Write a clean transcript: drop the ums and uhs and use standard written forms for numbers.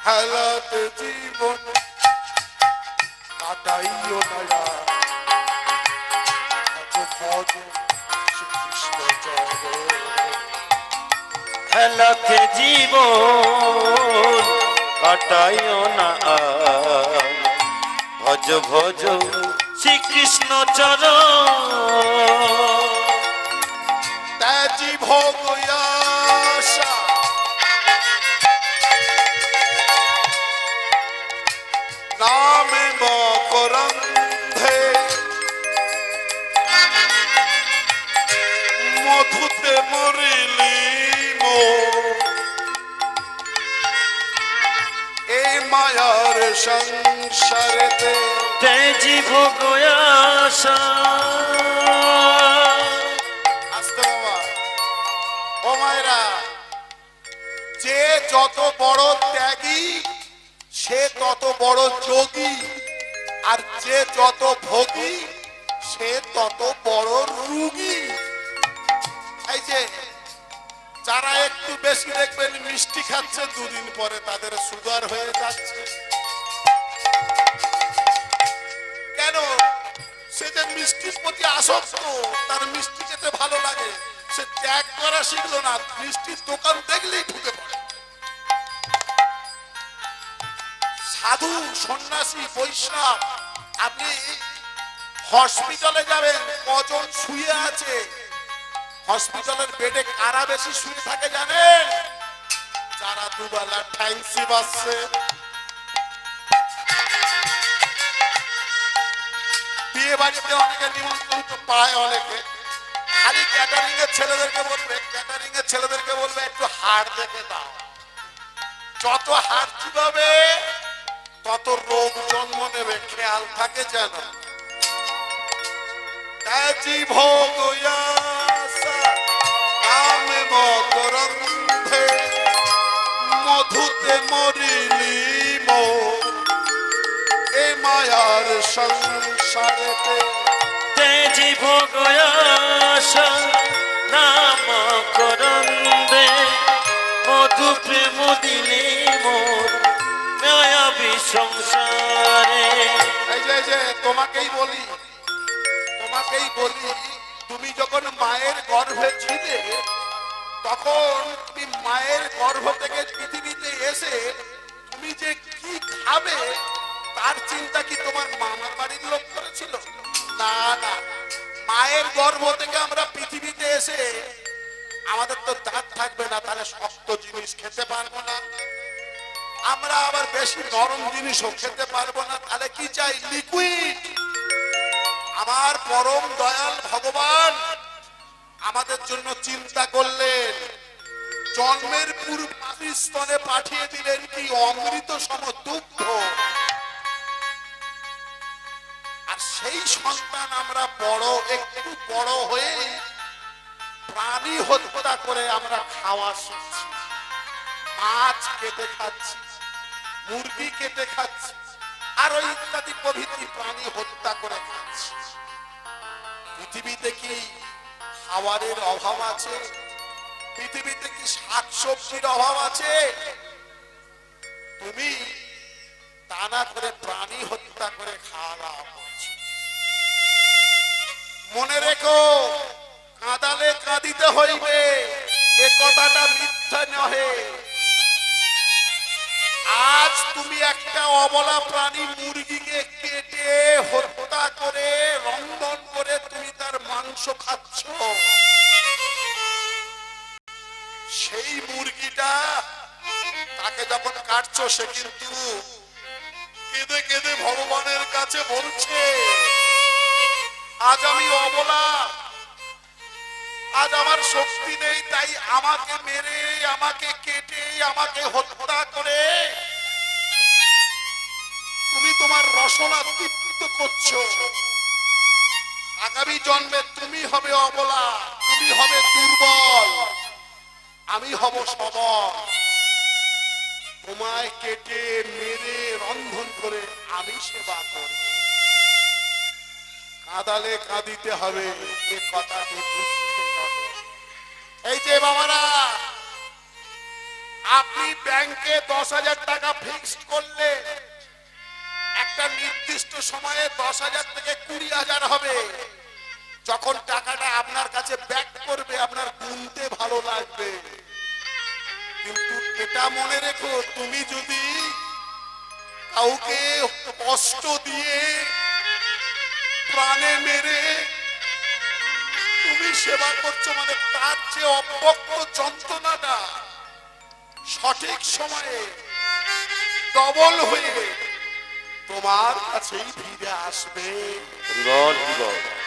হেলাতে জীবন কাটাইও না ভজ শ্রীকৃষ্ণ চরণ। হেলাতে জীবন কাটাইও না ভজ ভজ শ্রীকৃষ্ণ চরণ। ত্যাজি ভোগ আশা নামে মকরন্ধে মধুতে মরিলি মো এই মায়ার সংসারেতে তেজি ভোগ আশা। আস্তে বাবা ও মায়েরা, যে যত বড় ত্যাগী সে তত বড় যোগী, আর যে যত ভোগী সে তত বড় রোগী। এই যে যারা একটু বেশি দেখবেন মিষ্টি খাচ্ছে, দুদিন পরে তাদের সুগার হয়ে যাচ্ছে। কেন? সে যে মিষ্টির প্রতি আসক্ত, তার মিষ্টি খেতে ভালো লাগে, সে ত্যাগ করা শিখলো না, মিষ্টির দোকান দেখলেই ঢুকে পড়ে। সাধু সন্ন্যাসী বৈষ্ণব, আপনি হসপিটালে যাবেন, কজন শুয়ে আছে? হসপিটালের বেডে কারা বেশি শুয়ে থাকে জানেন? যারা দুবেলা ঠ্যাংসি বাজছে। বিয়ে বাড়িতে অনেকে নিমন্ত্রিত পায়, অনেকে খালি ক্যাটারিং এর ছেলেদেরকে বলবে একটু হাড় দেখে দাও। যত হাড় চিবাবে তত রোগ জন্ম নেবে, খেয়াল থাকে যেন। ত্যাজি ভোগ আশা নামে মকরন্ধে মধুতে মরিলি মো এ মায়ার সংসারেতে। তেজি ভোগ আশা নাম করন্দে মধু প্রেম দিলে মোর মায়াবী সংসারে। এই যে তোমাকেই বলি, তুমি যখন মায়ের গর্ভে ছিলে, তখন তুমি মায়ের গর্ভ থেকে পৃথিবীতে এসে তুমি যে কি খাবে তার চিন্তা কি তোমার মামার বাড়ির লোক করেছিল? না না, মায়ের গর্ভ থেকে আমরা পৃথিবীতে এসে আমাদের তো দাঁত থাকবে না, তাহলে শক্ত জিনিস খেতে পারবো না, আমরা আবার বেশি নরম জিনিসও খেতে পারবো না, তাহলে কি চাই? লিকুইড। আমার পরম দয়াল ভগবান আমাদের জন্য চিন্তা করলেন, জন্মের পূর্বে স্তনে পাঠিয়ে দিলেন কি অমৃত সম দুগ্ধ। আর সেই সন্তান আমরা একটু বড় হয়ে প্রাণী হত্যা করে আমরা খাওয়া শিখছি, মাছ কেটে খাচ্ছি, মুরগি কেটে খাচ্ছি, আরো ইত্যাদি প্রভৃতি প্রাণী হত্যা করে খাচ্ছি। পৃথিবীতে কি খাবারের অভাব আছে? পৃথিবীতে কি শাকসবজির অভাব আছে? তুমি তা না করে প্রাণী হত্যা করে খাওয়া দাওয়া করছো। মনে রেখো, কাঁদালে কাঁদিতে হইবে, এ কথাটা মিথ্যা নহে। আজ তুমি একটা অবলা প্রাণী মুরগিকে কেটে হত্যা করে রন্ধন করে তুমি তার মাংস খাচ্ছ। সেই মুরগিটা তাকে যখন কাটছো, সে কিন্তু কেঁদে কেঁদে ভগবানের কাছে বলছে, আজ আমি অবলা, আজ আমার শক্তি নেই, তাই আমাকে মেরে, আমাকে কেটে, আমাকে হত্যা করে তুমি তোমার রসনা তৃপ্ত করছো। আগামী জন্মে তুমি হবে অবলা, তুমি হবে দুর্বল, আমি হব সবল। তোমায় কেটে মেরে রন্ধন করে আমি সেবা করব। কাঁদালে কাঁদিতে হবে, এ কথাটি বুঝতে হবে। এই যে বাবারা, আপনি ব্যাংকে 10,000 টাকা ফিক্সড করলে একটা নির্দিষ্ট সময়ে 10,000 থেকে 20,000 হবে। যখন টাকাটা আপনার কাছে ব্যাক করবে আপনার গুনতে ভালো লাগবে, কিন্তু এটা মনে রেখো, তুমি যদি কাউকে কষ্ট দিয়ে প্রাণে মেরে তুমি সেবা করছো, মানে তার যে অব্যক্ত যন্ত্রণাটা সঠিক সময়ে ডবল হয়ে তোমার কাছেই ফিরে আসবে। হরিবল হরিবল।